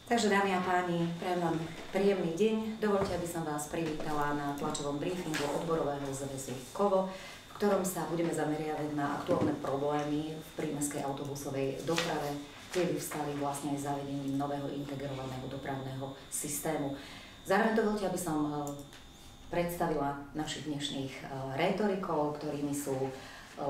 Takže dámy a páni, prajem vám príjemný deň. Dovoľte, aby som vás privítala na tlačovom briefingu odborového zväzu KOVO, v ktorom sa budeme zameriavať na aktuálne problémy v prímestskej autobusovej doprave, ktoré vyvstali vlastne aj zavedením nového integrovaného dopravného systému. Zároveň dovoľte, aby som predstavila našich dnešných rétorikov, ktorými sú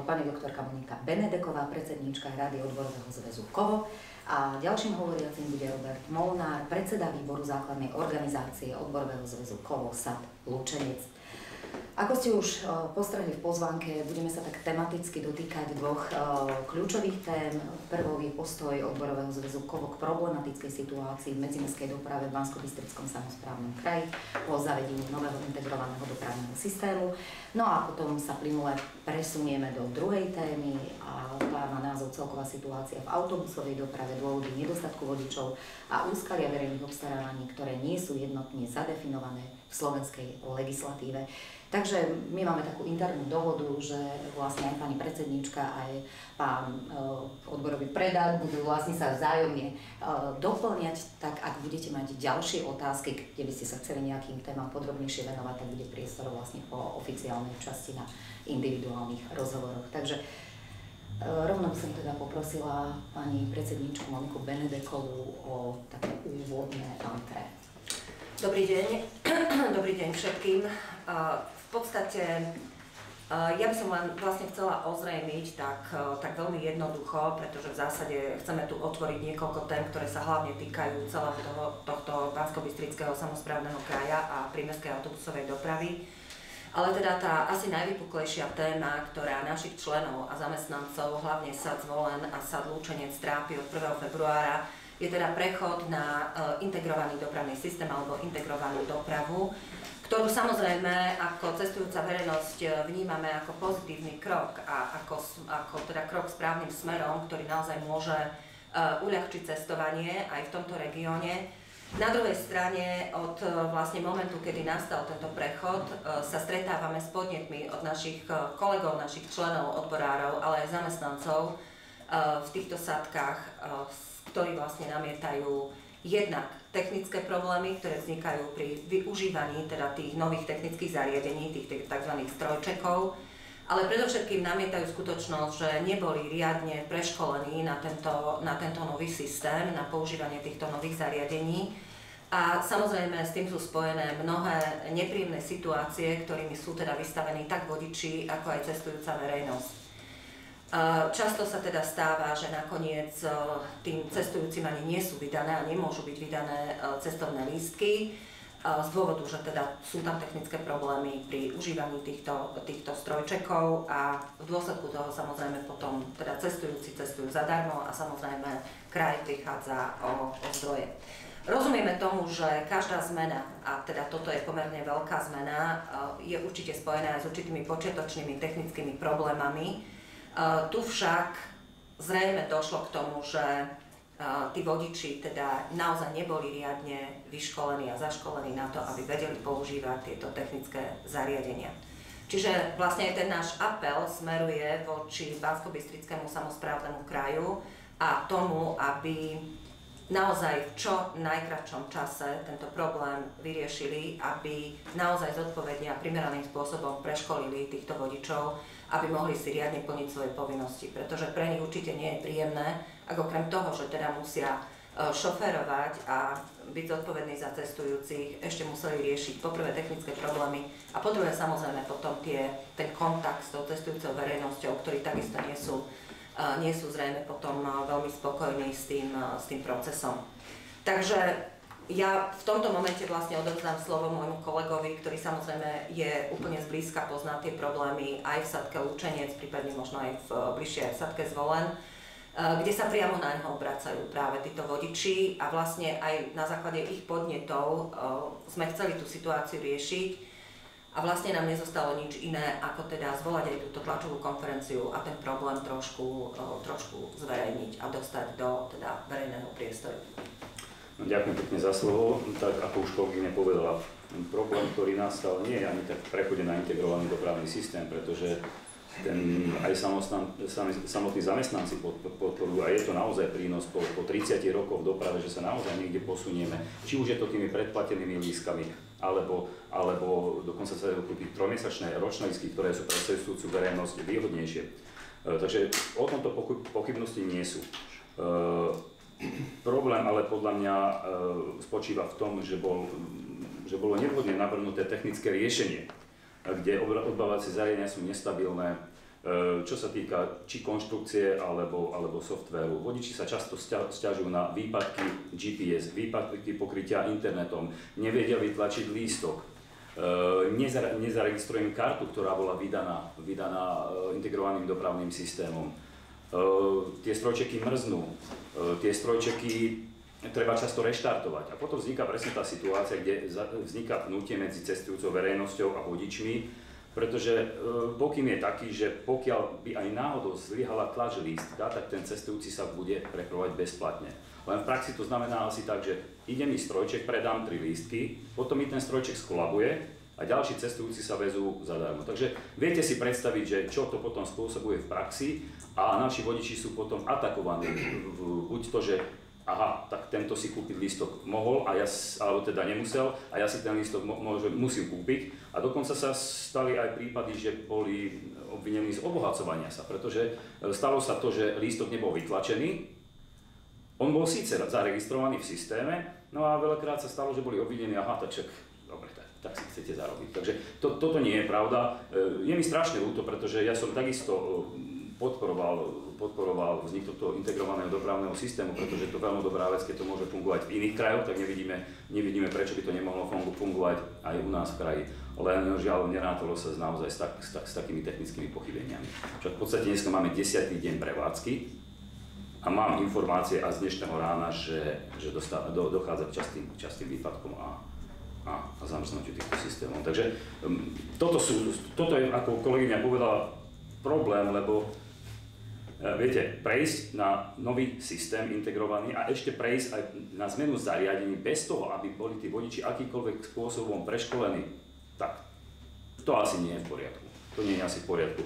pani doktorka Monika Benedeková, predsedníčka Rady odborového zväzu KOVO, a ďalším hovoriacím bude Robert Molnár, predseda výboru základnej organizácie odborového zväzu KOVO SAD Lučenec. Ako ste už postrehli v pozvánke, budeme sa tak tematicky dotýkať dvoch kľúčových tém. Prvou je postoj odborového zväzu KOVO k problematickej situácii v medzimestskej doprave v Banskobystrickom samosprávnom kraji po zavedení nového integrovaného dopravného systému. No a potom sa plynule presunieme do druhej témy, a tá má názov Celková situácia v autobusovej doprave, dôvody nedostatku vodičov a úskalia verejných obstarávaní, ktoré nie sú jednotne zadefinované v slovenskej legislatíve. Takže my máme takú internú dohodu, že vlastne aj pani predsedníčka, aj pán odborový predák budú vlastne sa vzájomne doplňať, tak ak budete mať ďalšie otázky, kde by ste sa chceli nejakým témam podrobnejšie venovať, tak bude priestor vlastne po oficiálnej časti na individuálnych rozhovoroch. Takže rovno by som teda poprosila pani predsedníčku Moniku Benedekovú o také úvodné entrée. Dobrý deň, dobrý deň všetkým. V podstate ja by som len vlastne chcela ozrejmiť tak veľmi jednoducho, pretože v zásade chceme tu otvoriť niekoľko tém, ktoré sa hlavne týkajú celého tohto Banskobystrického samosprávneho kraja a prímestskej autobusovej dopravy. Ale teda tá asi najvypuklejšia téma, ktorá našich členov a zamestnancov, hlavne SAD Zvolen a SAD Lučenec, trápi od 1. februára, je teda prechod na integrovaný dopravný systém alebo integrovanú dopravu, ktorú samozrejme ako cestujúca verejnosť vnímame ako pozitívny krok a ako teda krok správnym smerom, ktorý naozaj môže uľahčiť cestovanie aj v tomto regióne. Na druhej strane od vlastne momentu, kedy nastal tento prechod, sa stretávame s podnetmi od našich kolegov, našich členov, odborárov, ale aj zamestnancov v týchto sadkách, ktorí vlastne namietajú jednak technické problémy, ktoré vznikajú pri využívaní teda tých nových technických zariadení, tých tzv. Strojčekov, ale predovšetkým namietajú skutočnosť, že neboli riadne preškolení na tento nový systém, na používanie týchto nových zariadení. A samozrejme s tým sú spojené mnohé nepríjemné situácie, ktorými sú teda vystavení tak vodiči, ako aj cestujúca verejnosť. Často sa teda stáva, že nakoniec tým cestujúcim ani nie sú vydané a nemôžu byť vydané cestovné lístky z dôvodu, že teda sú tam technické problémy pri užívaní týchto strojčekov a v dôsledku toho samozrejme potom teda cestujúci cestujú zadarmo a samozrejme kraj prichádza o zdroje. Rozumieme tomu, že každá zmena, a teda toto je pomerne veľká zmena, je určite spojená s určitými počiatočnými technickými problémami. Tu však zrejme došlo k tomu, že tí vodiči teda naozaj neboli riadne vyškolení a zaškolení na to, aby vedeli používať tieto technické zariadenia. Čiže vlastne aj ten náš apel smeruje voči Banskobystrickému samosprávnemu kraju a tomu, aby naozaj v čo najkratšom čase tento problém vyriešili, aby naozaj zodpovedne a primeraným spôsobom preškolili týchto vodičov, aby mohli si riadne plniť svoje povinnosti, pretože pre nich určite nie je príjemné, ak okrem toho, že teda musia šoférovať a byť zodpovední za cestujúcich, ešte museli riešiť poprvé technické problémy a po druhé samozrejme potom ten kontakt s tou cestujúcou verejnosťou, ktorí takisto nie sú zrejme potom veľmi spokojní s tým procesom. Takže ja v tomto momente vlastne odovzdám slovo môjmu kolegovi, ktorý samozrejme je úplne zblízka, pozná tie problémy aj v sadke Lučenec, prípadne možno aj bližšie aj v sadke Zvolen, kde sa priamo na ňo obracajú práve títo vodiči a vlastne aj na základe ich podnetov sme chceli tú situáciu riešiť. A vlastne nám nezostalo nič iné, ako teda zvolať aj túto tlačovú konferenciu a ten problém trošku zverejniť a dostať do teda verejného priestoru. No, ďakujem pekne za slovo. Tak ako už kolegyňa povedala, problém, ktorý nastal, nie je ani tak v prechode na integrovaný dopravný systém, pretože aj samotní zamestnanci podporujú a je to naozaj prínos po 30 rokoch v doprave, že sa naozaj niekde posunieme. Či už je to tými predplatenými lístkami, alebo dokonca sa dajú kúpiť 3-mesačné ročné lístky, ktoré sú pre cestujúcu verejnosť výhodnejšie. Takže o tomto pochybnosti nie sú. Problém ale podľa mňa spočíva v tom, že bolo nevhodne navrhnuté technické riešenie, kde odbávacie zariadenia sú nestabilné, čo sa týka či konštrukcie alebo softvéru. Vodiči sa často sťažujú na výpadky GPS, výpadky pokrytia internetom, nevedia vytlačiť lístok, nezaregistrujem kartu, ktorá bola vydaná integrovaným dopravným systémom. Tie strojčeky mrznú, tie strojčeky treba často reštartovať. A potom vzniká presne tá situácia, kde vzniká pnutie medzi cestujúcou verejnosťou a vodičmi, pretože pokyn je taký, že pokiaľ by aj náhodou zlyhala tlač lístka, tak ten cestujúci sa bude prepravovať bezplatne. Len v praxi to znamená asi tak, že ide mi strojček, predám 3 lístky, potom mi ten strojček skolabuje a ďalší cestujúci sa vezú zadarmo. Takže viete si predstaviť, že čo to potom spôsobuje v praxi a naši vodiči sú potom atakovaní. Buď to, že aha, tak tento si kúpiť lístok mohol, alebo teda nemusel, a ja si ten lístok musím kúpiť. A dokonca sa stali aj prípady, že boli obvinení z obohacovania sa, pretože stalo sa to, že lístok nebol vytlačený, on bol síce zaregistrovaný v systéme, no a veľakrát sa stalo, že boli obvinení, aha, tak však, dobre, tak si chcete zarobiť. Takže toto nie je pravda. Je mi strašne ľúto, pretože ja som takisto podporoval vznik tohto integrovaného dopravného systému, pretože to je veľmi dobrá vec, keď to môže fungovať v iných krajoch, tak nevidíme, prečo by to nemohlo fungovať aj u nás v kraji. Len žiaľ, nerátalo sa naozaj s takými technickými pochybeniami. Však v podstate dneska máme 10. deň prevádzky a mám informácie aj z dnešného rána, že dochádza k častým výpadkom a zamrznutiu týchto systémov. Takže toto je, ako kolegyňa povedala, problém, lebo viete, prejsť na nový systém integrovaný a ešte prejsť aj na zmenu zariadení bez toho, aby boli tí vodiči akýkoľvek spôsobom preškolení, tak to asi nie je v poriadku. To nie je asi v poriadku.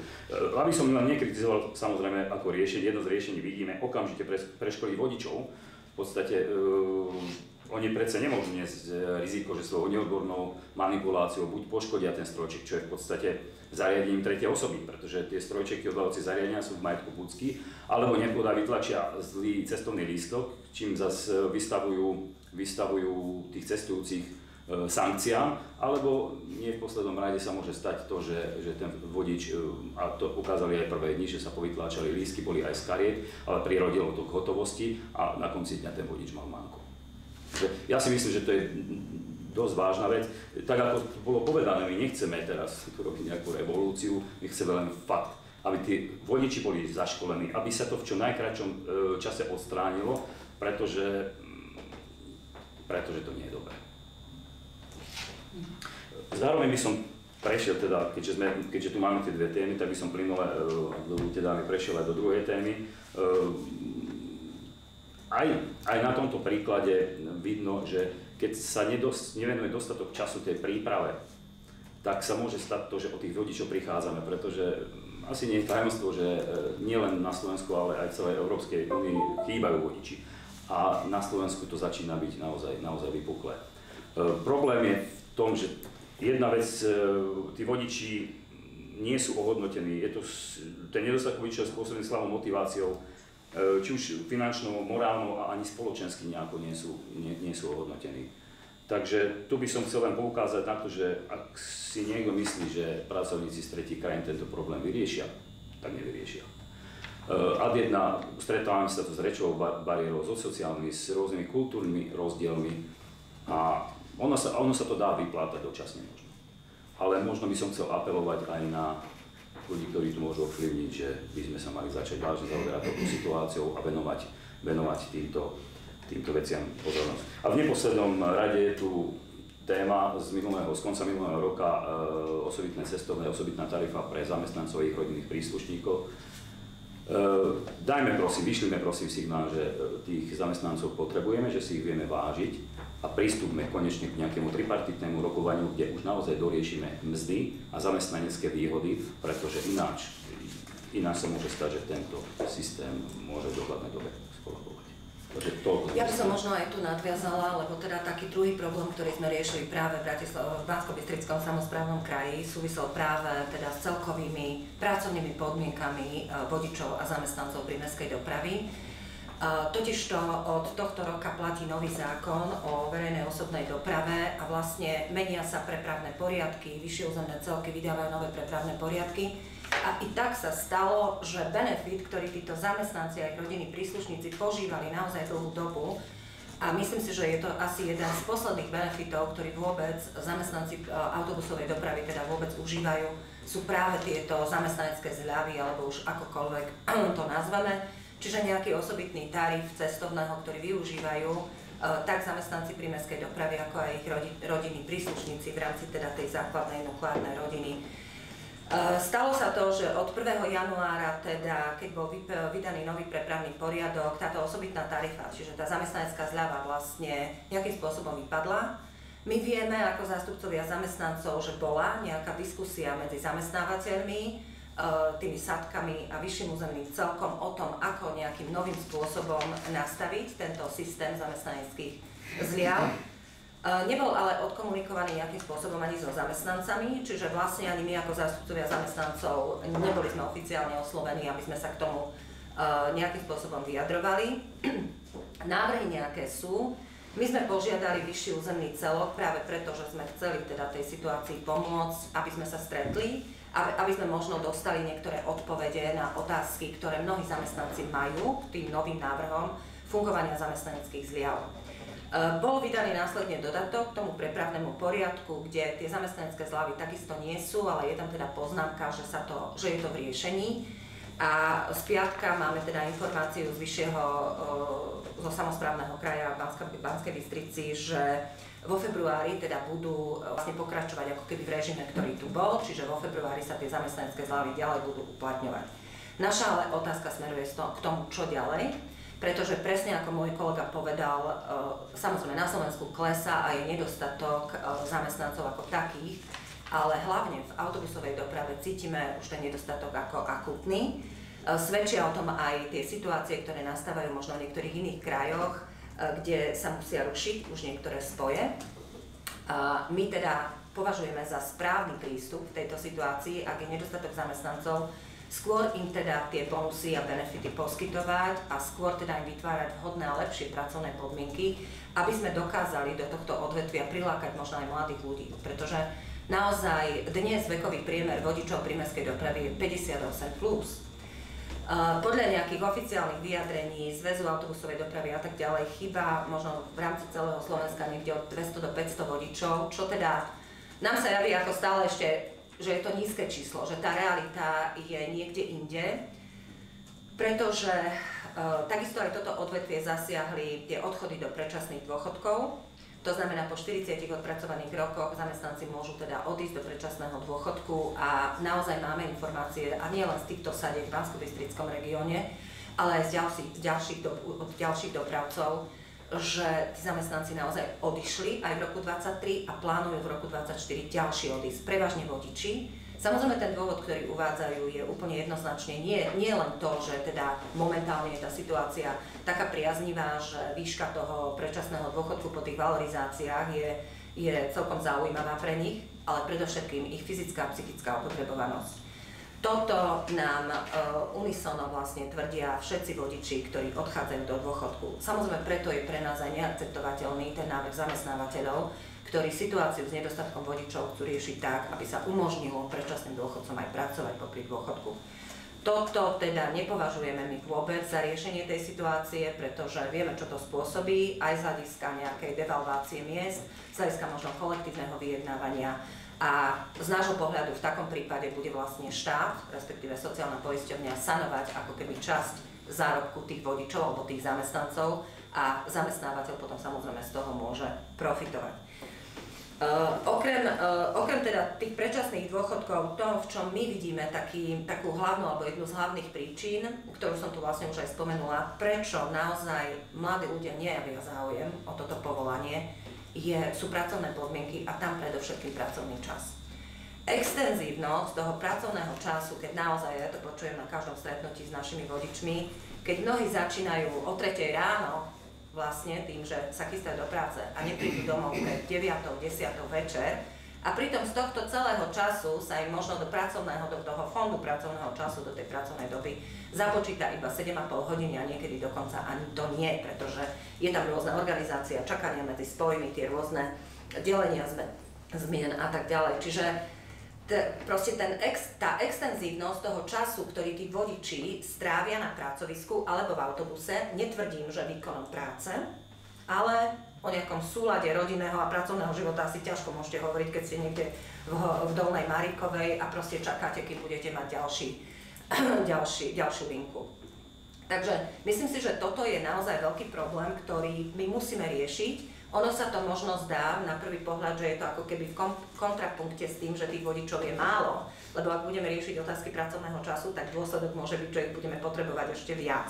Aby som len nekritizoval, samozrejme, ako riešenie, jedno z riešení vidíme, okamžite preškoliť vodičov. V podstate oni predsa nemôžu niesť riziko, že svojou neodbornou manipuláciou buď poškodia ten strojček, čo je v podstate zariadením tretej osoby, pretože tie strojčeky odbavovacie zariadenia sú v majetku Budsky, alebo nepoda vytlačia zlý cestovný lístok, čím zase vystavujú tých cestujúcich sankciám, alebo nie v poslednom rade sa môže stať to, že ten vodič, a to ukázali aj prvé dni, že sa povytláčali lístky, boli aj z kariet, ale prirodilo to k hotovosti a na konci dňa ten vodič mal manko. Ja si myslím, že to je dosť vážna vec. Tak ako bolo povedané, my nechceme teraz robiť nejakú revolúciu, my chceme len fakt, aby tí vodiči boli zaškolení, aby sa to v čo najkratšom čase odstránilo, pretože to nie je dobré. Zároveň by som prešiel teda, keďže tu máme tie dve témy, tak by som plynule prešiel aj do druhej témy. Aj na tomto príklade vidno, že keď sa nevenuje dostatok času tej príprave, tak sa môže stať to, že o tých vodičov prichádzame, pretože asi nie je tajomstvo, že nielen na Slovensku, ale aj v celej Európskej únii chýbajú vodiči. A na Slovensku to začína byť naozaj vypuklé. Problém je v tom, že jedna vec, tí vodiči nie sú ohodnotení, ten nedostatok vodičov je spôsobený slabou motiváciou, či už finančnou, morálnou a ani spoločensky nejako nie sú ohodnotení. Takže tu by som chcel len poukázať na to, že ak si niekto myslí, že pracovníci z tretích krajín tento problém vyriešia, tak nevyriešia. Ad jedna, stretávame sa tu s rečovou bariérou, so sociálnymi, s rôznymi kultúrnymi rozdielmi a ono sa to dá vyplátať dočasne možno. Ale možno by som chcel apelovať aj na ľudí, ktorí tu môžu ovplyvniť, že by sme sa mali začať vážne zaoberať touto situáciou a venovať týmto veciam pozornosť. A v neposlednom rade je tu téma z konca minulého roka osobitné cestovné, osobitná tarifa pre zamestnancov a ich rodinných príslušníkov. Vyšlime prosím signál, že tých zamestnancov potrebujeme, že si ich vieme vážiť a pristúpme konečne k nejakému tripartitnému rokovaniu, kde už naozaj doriešime mzdy a zamestnanecké výhody, pretože ináč ináč sa môže stať, že tento systém môže v dohľadnej dobe skolabovať. Ja by som možno aj tu nadviazala, lebo teda taký druhý problém, ktorý sme riešili práve v Banskobystrickom samosprávnom kraji, súvisel práve teda s celkovými pracovnými podmienkami vodičov a zamestnancov prímestskej dopravy. Totižto od tohto roka platí nový zákon o verejnej osobnej doprave a vlastne menia sa prepravné poriadky, vyššie územné celky vydávajú nové prepravné poriadky. A i tak sa stalo, že benefit, ktorý títo zamestnanci a ich rodinní príslušníci požívali naozaj dlhú dobu, a myslím si, že je to asi jeden z posledných benefitov, ktorý vôbec zamestnanci autobusovej dopravy teda vôbec užívajú, sú práve tieto zamestnanecké zľavy, alebo už akokoľvek to nazveme, čiže nejaký osobitný tarif cestovného, ktorý využívajú tak zamestnanci prímestskej dopravy, ako aj ich rodinní príslušníci v rámci teda tej základnej nukleárnej rodiny. Stalo sa to, že od 1. januára, teda, keď bol vydaný nový prepravný poriadok, táto osobitná tarifa, čiže tá zamestnanecká zľava vlastne nejakým spôsobom vypadla. My vieme ako zástupcovia zamestnancov, že bola nejaká diskusia medzi zamestnávateľmi, tými sadkami a vyšším územným celkom o tom, ako nejakým novým spôsobom nastaviť tento systém zamestnaneckých zľav. Nebol ale odkomunikovaný nejakým spôsobom ani so zamestnancami, čiže vlastne ani my ako zástupcovia zamestnancov neboli sme oficiálne oslovení, aby sme sa k tomu nejakým spôsobom vyjadrovali. Návrhy nejaké sú. My sme požiadali vyšší územný celok práve preto, že sme chceli teda tej situácii pomôcť, aby sme sa stretli, aby sme možno dostali niektoré odpovede na otázky, ktoré mnohí zamestnanci majú k tým novým návrhom fungovania zamestnaneckých zľav. Bol vydaný následne dodatok k tomu prepravnému poriadku, kde tie zamestnanecké zľavy takisto nie sú, ale je tam teda poznámka, že je to v riešení. A z piatka máme teda informáciu zo samosprávneho kraja Banskej Bystrici, že vo februári teda budú vlastne pokračovať ako keby v režime, ktorý tu bol, čiže vo februári sa tie zamestnanecké zľavy ďalej budú uplatňovať. Naša ale otázka smeruje k tomu, čo ďalej. Pretože presne ako môj kolega povedal, samozrejme na Slovensku klesá a je nedostatok zamestnancov ako takých, ale hlavne v autobusovej doprave cítime už ten nedostatok ako akútny. Svedčia o tom aj tie situácie, ktoré nastávajú možno v niektorých iných krajoch, kde sa musia rušiť už niektoré spoje. My teda považujeme za správny prístup v tejto situácii, ak je nedostatok zamestnancov, skôr im teda tie bonusy a benefity poskytovať a skôr teda im vytvárať vhodné a lepšie pracovné podmienky, aby sme dokázali do tohto odvetvia prilákať možno aj mladých ľudí. Pretože naozaj dnes vekový priemer vodičov prímestskej dopravy je 58+. Podľa nejakých oficiálnych vyjadrení Zväzu autobusovej dopravy a tak ďalej chýba možno v rámci celého Slovenska niekde od 200 do 500 vodičov, čo teda nám sa javí ako stále ešte, že je to nízke číslo, že tá realita je niekde inde, pretože takisto aj toto odvetvie zasiahli tie odchody do predčasných dôchodkov. To znamená, po 40 odpracovaných rokoch zamestnanci môžu teda odísť do predčasného dôchodku a naozaj máme informácie, a nie len z týchto sadiek v Banskobystrickom regióne, ale aj od ďalších dopravcov, že tí zamestnanci naozaj odišli aj v roku 2023 a plánujú v roku 2024 ďalší odísť, prevažne vodiči. Samozrejme ten dôvod, ktorý uvádzajú, je úplne jednoznačne nie len to, že teda momentálne je tá situácia taká priaznivá, že výška toho predčasného dôchodku po tých valorizáciách je celkom zaujímavá pre nich, ale predovšetkým ich fyzická a psychická opotrebovanosť. Toto nám unisono vlastne tvrdia všetci vodiči, ktorí odchádzajú do dôchodku. Samozrejme preto je pre nás aj neakceptovateľný ten návrh zamestnávateľov, ktorí situáciu s nedostatkom vodičov chcú riešiť tak, aby sa umožnilo predčasným dôchodcom aj pracovať popri dôchodku. Toto teda nepovažujeme my vôbec za riešenie tej situácie, pretože vieme, čo to spôsobí, aj z hľadiska nejakej devalvácie miest, z hľadiska možno kolektívneho vyjednávania. A z nášho pohľadu v takom prípade bude vlastne štát, respektíve sociálna poisťovňa, sanovať ako keby časť zárobku tých vodičov alebo tých zamestnancov a zamestnávateľ potom samozrejme z toho môže profitovať. Okrem teda tých predčasných dôchodkov, to, v čom my vidíme takú hlavnú alebo jednu z hlavných príčin, ktorú som tu vlastne už aj spomenula, prečo naozaj mladí ľudia nejavia záujem o toto povolanie, sú pracovné podmienky a tam predovšetkým pracovný čas. extenzívnosť toho pracovného času, keď naozaj, ja to počujem na každom stretnutí s našimi vodičmi, keď mnohí začínajú o 3 ráno vlastne tým, že sa chystajú do práce a neprídu domov keď 9, 10 večer, a pritom z tohto celého času sa im možno do toho fondu pracovného času, do tej pracovnej doby započíta iba 7,5 hodiny a niekedy dokonca ani to nie, pretože je tam rôzna organizácia, čakania medzi spojmi, tie rôzne delenia zmien a tak ďalej. Čiže proste tá extenzívnosť toho času, ktorý tí vodiči strávia na pracovisku alebo v autobuse, netvrdím, že výkonom práce, ale o nejakom súlade rodinného a pracovného života asi ťažko môžete hovoriť, keď ste niekde v Dolnej Maríkovej a proste čakáte, kým budete mať ďalšiu linku. Takže myslím si, že toto je naozaj veľký problém, ktorý my musíme riešiť. Ono sa to možno zdá na prvý pohľad, že je to ako keby v kontrapunkte s tým, že tých vodičov je málo, lebo ak budeme riešiť otázky pracovného času, tak dôsledok môže byť, že ich budeme potrebovať ešte viac.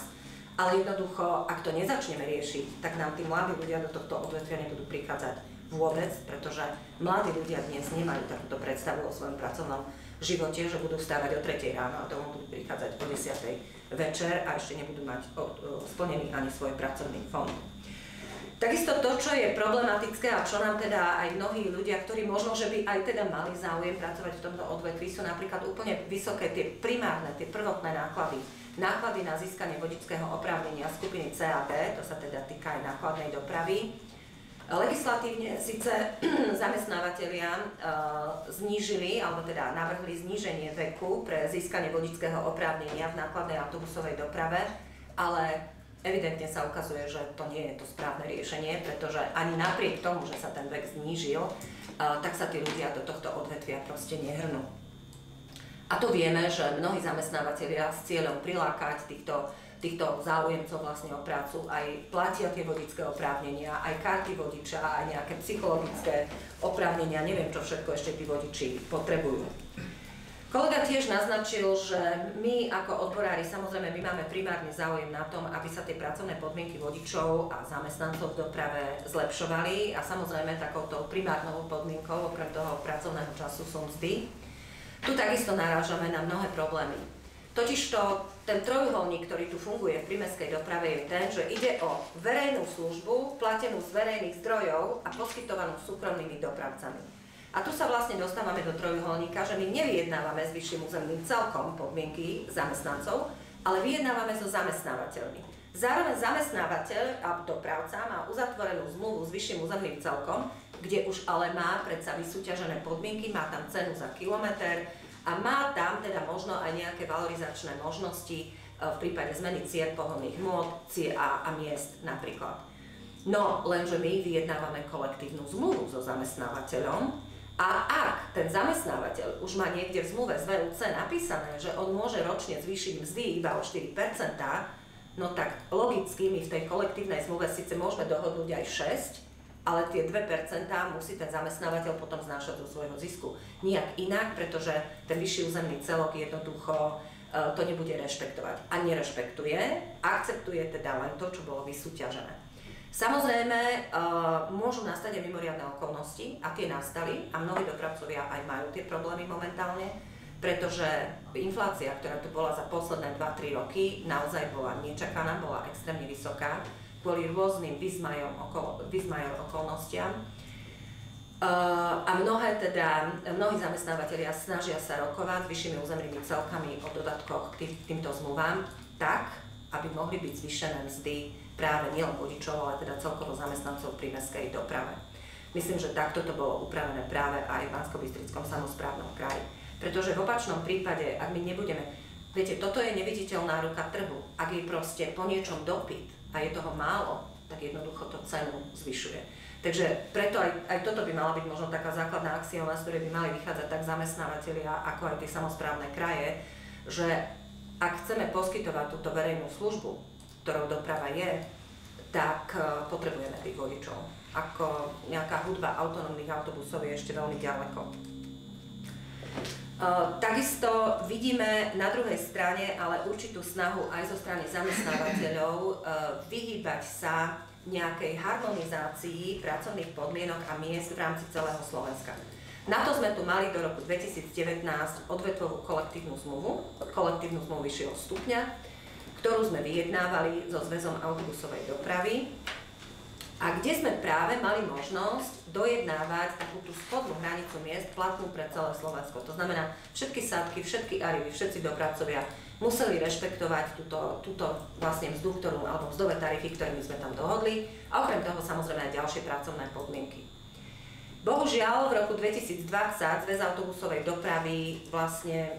Ale jednoducho, ak to nezačneme riešiť, tak nám tí mladí ľudia do tohto odvetvia nebudú prichádzať vôbec, pretože mladí ľudia dnes nemajú takúto predstavu o svojom pracovnom živote, že budú vstávať o 3 ráno a tomu budú prichádzať o 10 večer a ešte nebudú mať splnený ani svoj pracovný fond. Takisto to, čo je problematické a čo nám teda aj mnohí ľudia, ktorí možno, že by aj teda mali záujem pracovať v tomto odvetví, sú napríklad úplne vysoké tie primárne, tie prvotné náklady. Náklady na získanie vodičského oprávnenia skupiny C a D, to sa teda týka aj nákladnej dopravy. Legislatívne síce zamestnávateľia znížili, alebo teda navrhli zníženie veku pre získanie vodičského oprávnenia v nákladnej autobusovej doprave, ale evidentne sa ukazuje, že to nie je to správne riešenie, pretože ani napriek tomu, že sa ten vek znížil, tak sa tí ľudia do tohto odvetvia proste nehrnú. A to vieme, že mnohí zamestnávateľia s cieľom prilákať týchto záujemcov vlastne o prácu aj platia tie vodičské oprávnenia, aj karty vodiča, aj nejaké psychologické oprávnenia, neviem čo všetko ešte tí vodiči potrebujú. Kolega tiež naznačil, že my ako odborári, samozrejme, my máme primárne záujem na tom, aby sa tie pracovné podmienky vodičov a zamestnancov v doprave zlepšovali a samozrejme takouto primárnou podmienkou okrem toho pracovného času sú mzdy. Tu takisto narážame na mnohé problémy. Totižto ten trojuholník, ktorý tu funguje v prímestskej doprave, je ten, že ide o verejnú službu, platenú z verejných zdrojov a poskytovanú súkromnými dopravcami. A tu sa vlastne dostávame do trojuholníka, že my nevyjednávame s vyšším územným celkom podmienky zamestnancov, ale vyjednávame so zamestnávateľmi. Zároveň zamestnávateľ a dopravca má uzatvorenú zmluvu s vyšším územným celkom, kde už ale má predsa vysúťažené podmienky, má tam cenu za kilometr a má tam teda možno aj nejaké valorizačné možnosti v prípade zmeny cien pohonných hmôt, a miest napríklad. No, lenže my vyjednávame kolektívnu zmluvu so zamestnávateľom a ak ten zamestnávateľ už má niekde v zmluve z VUC napísané, že on môže ročne zvýšiť mzdy iba o 4%, no tak logicky my v tej kolektívnej zmluve síce môžeme dohodnúť aj 6%, ale tie 2% musí ten zamestnávateľ potom znášať zo svojho zisku. Nijak inak, pretože ten vyšší územný celok jednoducho to nebude rešpektovať. A nerešpektuje, akceptuje teda len to, čo bolo vysúťažené. Samozrejme, môžu nastať aj mimoriadne okolnosti, a tie nastali, a mnohí dopravcovia aj majú tie problémy momentálne, pretože inflácia, ktorá tu bola za posledné 2-3 roky, naozaj bola nečakaná, bola extrémne vysoká, kvôli rôznym výzmajom okolnostiam. A mnohí zamestnávateľia snažia sa rokovať s vyššími územnými celkami o dodatkoch k týmto zmluvám tak, aby mohli byť zvýšené mzdy práve nielen vodičov, ale teda celkovo zamestnancov pri mestskej doprave. Myslím, že takto to bolo upravené práve aj v Banskobystrickom samosprávnom kraji. Pretože v opačnom prípade, ak my nebudeme... Viete, toto je neviditeľná ruka trhu. Ak je proste po niečom dopyt, a je toho málo, tak jednoducho to cenu zvyšuje. Takže preto aj toto by mala byť možno taká základná axioma, z ktorej by mali vychádzať tak zamestnávateľia, ako aj tie samosprávne kraje, že ak chceme poskytovať túto verejnú službu, ktorou doprava je, tak potrebujeme tých vodičov. Ako nejaká hudba autonómnych autobusov je ešte veľmi ďaleko. Takisto vidíme na druhej strane ale určitú snahu aj zo strany zamestnávateľov vyhýbať sa nejakej harmonizácii pracovných podmienok a miest v rámci celého Slovenska. Na to sme tu mali do roku 2019 odvetvovú kolektívnu zmluvu vyššieho stupňa, ktorú sme vyjednávali so Zväzom autobusovej dopravy a kde sme práve mali možnosť dojednávať takú tú spodnú hranicu miest platnú pre celé Slovensko. To znamená, všetky sádky, všetky arivy, všetci dopravcovia museli rešpektovať túto vlastne mzdu, alebo mzdové tarify, ktorými sme tam dohodli a okrem toho samozrejme aj ďalšie pracovné podmienky. Bohužiaľ, v roku 2020 Zväz autobusovej dopravy vlastne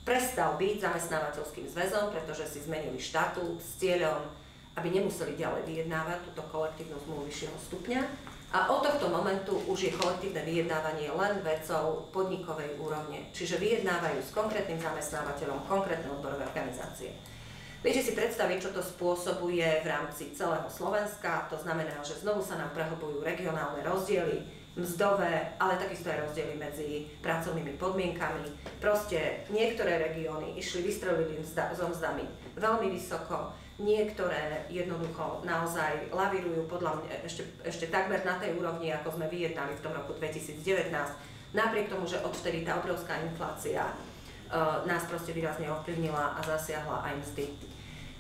prestal byť zamestnávateľským zväzom, pretože si zmenili štatút s cieľom, aby nemuseli ďalej vyjednávať túto kolektívnu zmluvu vyššieho stupňa. A od tohto momentu už je kolektívne vyjednávanie len vecou podnikovej úrovne, čiže vyjednávajú s konkrétnym zamestnávateľom konkrétne odborové organizácie. Viete si predstaviť, čo to spôsobuje v rámci celého Slovenska, to znamená, že znovu sa nám prehlbujú regionálne rozdiely, mzdové, ale takisto aj rozdiely medzi pracovnými podmienkami. Proste niektoré regióny vystrelili so mzdami veľmi vysoko, niektoré jednoducho naozaj lavírujú podľa mňa ešte takmer na tej úrovni, ako sme vyjednali v tom roku 2019, napriek tomu, že odvtedy tá obrovská inflácia nás proste výrazne ovplyvnila a zasiahla aj mzdy.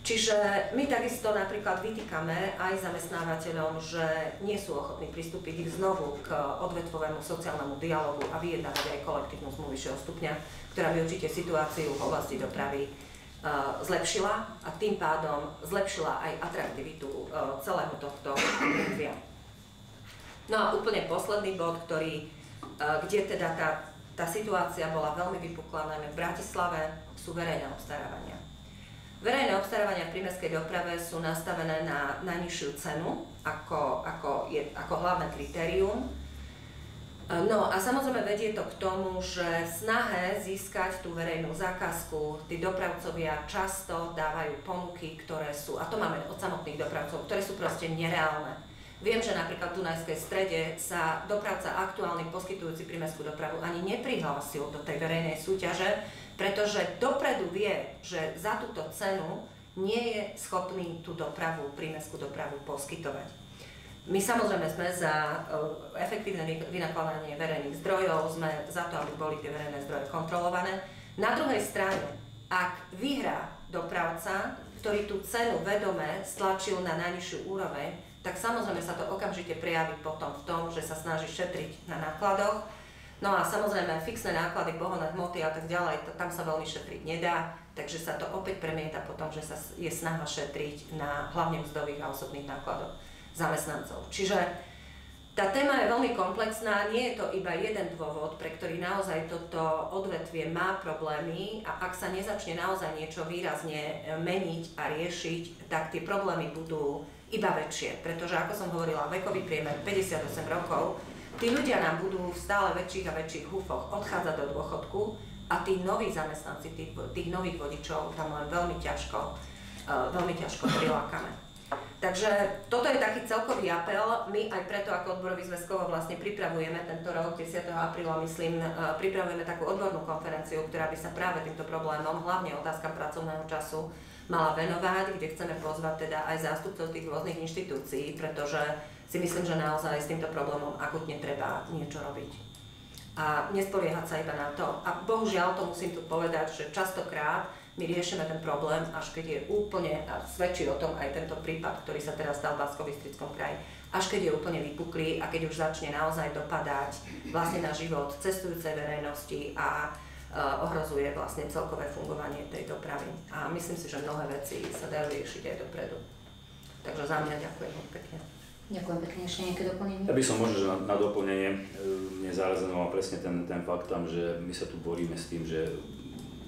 Čiže my takisto napríklad vytýkame aj zamestnávateľom, že nie sú ochotní pristúpiť znovu k odvetvovému sociálnemu dialogu a vyjednávať aj kolektívnu zmluvu vyššieho stupňa, ktorá by určite situáciu v oblasti dopravy zlepšila a tým pádom zlepšila aj atraktivitu celého tohto odvetvia. No a úplne posledný bod, kde teda tá situácia bola veľmi vypuklá, najmä v Bratislave, sú verejné obstarávania. Verejné obstarávania v prímestskej doprave sú nastavené na najnižšiu cenu ako hlavné kritérium. No a samozrejme vedie to k tomu, že v snahe získať tú verejnú zákazku, tí dopravcovia často dávajú ponuky, ktoré sú, a to máme od samotných dopravcov, ktoré sú proste nereálne. Viem, že napríklad v Dunajskej Strede sa dopravca aktuálny poskytujúci prímestskú dopravu ani neprihlásil do tej verejnej súťaže, pretože dopredu vie, že za túto cenu nie je schopný tú dopravu, prímestskú dopravu poskytovať. My samozrejme sme za efektívne vynakladanie verejných zdrojov, sme za to, aby boli tie verejné zdroje kontrolované. Na druhej strane, ak vyhrá dopravca, ktorý tú cenu vedome stlačil na najnižšiu úroveň, tak samozrejme sa to okamžite prejaví potom v tom, že sa snaží šetriť na nákladoch. No a samozrejme fixné náklady, pohonné hmoty a tak ďalej, tam sa veľmi šetriť nedá, takže sa to opäť premieta potom, že sa je snaha šetriť na hlavne mzdových a osobných nákladoch zamestnancov. Čiže tá téma je veľmi komplexná, nie je to iba jeden dôvod, pre ktorý naozaj toto odvetvie má problémy a ak sa nezačne naozaj niečo výrazne meniť a riešiť, tak tie problémy budú iba väčšie, pretože ako som hovorila, vekový priemer 58 rokov, tí ľudia nám budú v stále väčších a väčších hufoch odchádzať do dôchodku a tí noví zamestnanci, tých nových vodičov tam len veľmi ťažko prilákame. Takže toto je taký celkový apel. My aj preto ako odborový zväz Kovo vlastne pripravujeme tento rok, 10. apríla myslím, pripravujeme takú odbornú konferenciu, ktorá by sa práve týmto problémom, hlavne otázkam pracovného času, mala venovať, kde chceme pozvať teda aj zástupcov tých rôznych inštitúcií, pretože si myslím, že naozaj s týmto problémom akutne treba niečo robiť. A nespoliehať sa iba na to. A bohužiaľ to musím tu povedať, že častokrát my riešime ten problém, až keď je úplne, a svedčí o tom aj tento prípad, ktorý sa teraz stal v Banskobystrickom kraji, až keď je úplne vypuklý a keď už začne naozaj dopadať vlastne na život cestujúcej verejnosti a ohrozuje vlastne celkové fungovanie tej dopravy. A myslím si, že mnohé veci sa dajú riešiť aj dopredu. Takže za mňa ďakujem pekne. Ďakujem pekne. Ešte nejaké doplnenie? Ja by som možno, že na doplnenie mne zarezenoval presne ten fakt tam, že my sa tu boríme s tým, že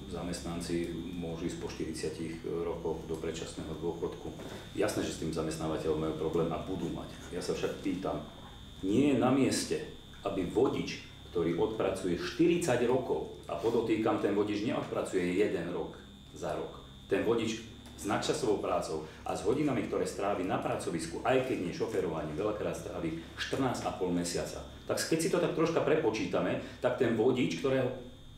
zamestnanci môžu ísť po 40 rokoch do predčasného dôchodku. Jasné, že s tým zamestnávateľom majú problém a budú mať. Ja sa však pýtam, nie je na mieste, aby vodič, ktorý odpracuje 40 rokov, a podotýkam, ten vodič neodpracuje 1 rok za rok. Ten vodič s nadčasovou prácou a s hodinami, ktoré strávi na pracovisku, aj keď nie šoferovaním, veľakrát strávi 14,5 mesiaca. Tak keď si to tak troška prepočítame, tak ten vodič,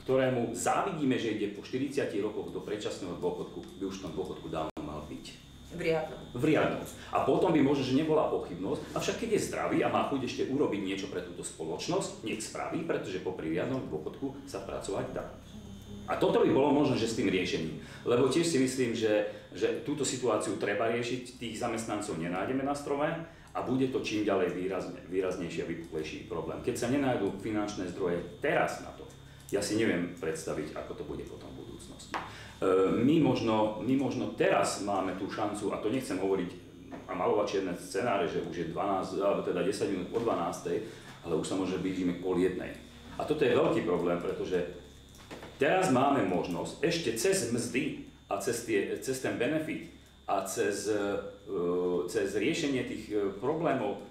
ktorému závidíme, že ide po 40 rokoch do predčasného dôchodku, by už v tom dôchodku dávno mal byť. V riadnom. A potom by možno, že nebola pochybnosť, avšak keď je zdravý a má chuť ešte urobiť niečo pre túto spoločnosť, nech spraví, pretože popri riadnom dôchodku sa pracovať dá. A toto by bolo možno, že s tým riešením. Lebo tiež si myslím, že túto situáciu treba riešiť, tých zamestnancov nenájdeme na strome a bude to čím ďalej výraznejší a vypuklejší problém. Keď sa nenájdú finančné zdroje teraz na to, ja si neviem predstaviť, ako to bude potom v budúcnosti. My možno teraz máme tú šancu, a to nechcem hovoriť a malovať čierne scenáre, že už je 12, alebo teda 10 minút po 12, ale už sa môže blížime k 12:30. A toto je veľký problém, pretože teraz máme možnosť ešte cez mzdy a cez ten benefit a cez riešenie tých problémov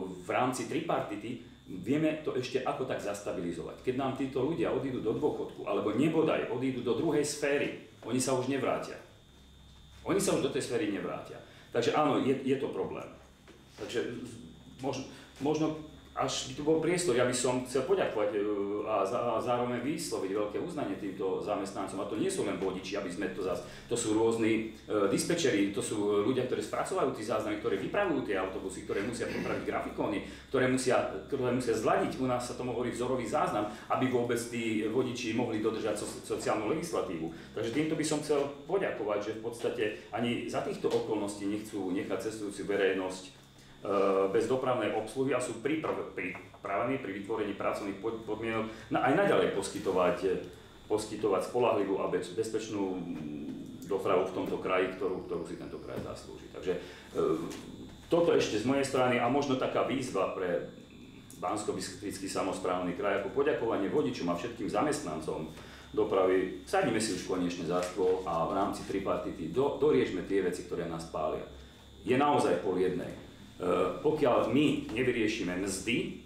v rámci tripartity vieme to ešte ako tak zastabilizovať. Keď nám títo ľudia odídu do dôchodku, alebo nebodaj odídu do druhej sféry, oni sa už nevrátia. Oni sa už do tej sféry nevrátia. Takže áno, je to problém. Takže možno až by tu bol priestor, ja by som chcel poďakovať a zároveň vysloviť veľké uznanie týmto zamestnancom. A to nie sú len vodiči, aby sme to sú rôzni dispečeri, to sú ľudia, ktorí spracovajú tie záznamy, ktorí vypravujú tie autobusy, ktoré musia pripraviť grafikóny, ktoré musia zladiť, u nás sa tomu hovorí vzorový záznam, aby vôbec tí vodiči mohli dodržať sociálnu legislatívu. Takže týmto by som chcel poďakovať, že v podstate ani za týchto okolností nechcú nechať cestujúcu verejnosť bez dopravnej obsluhy a sú pripravení pri vytvorení pracovných podmienok aj naďalej poskytovať spoľahlivú a bezpečnú dopravu v tomto kraji, ktorú si tento kraj zaslúži. Takže toto ešte z mojej strany a možno taká výzva pre Banskobystrický samosprávny kraj ako poďakovanie vodičom a všetkým zamestnancom dopravy. Sadnime si už konečne za stôl a v rámci tripartity doriešme tie veci, ktoré nás pália. Je naozaj 12:30. Pokiaľ my nevyriešime mzdy,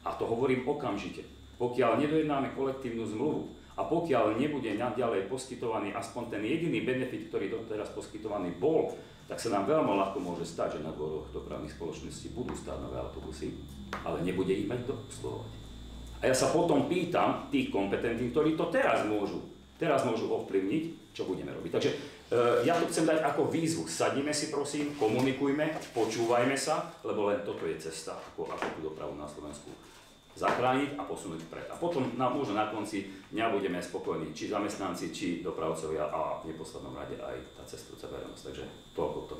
a to hovorím okamžite, pokiaľ nedojednáme kolektívnu zmluvu a pokiaľ nebude naďalej poskytovaný aspoň ten jediný benefit, ktorý doteraz poskytovaný bol, tak sa nám veľmi ľahko môže stať, že na dvoroch dopravných spoločností budú stáť nové autobusy, ale nebude ich mať kto obsluhovať. A ja sa potom pýtam tých kompetentných, ktorí to teraz môžu ovplyvniť, čo budeme robiť. Takže ja to chcem dať ako výzvu. Sadnime si prosím, komunikujme, počúvajme sa, lebo len toto je cesta, ako tú dopravu na Slovensku zachrániť a posunúť vpred. A potom možno na konci dňa budeme spokojní, či zamestnanci, či dopravcovia a v neposlednom rade aj tá cestujúca verejnosť. Takže toľko to.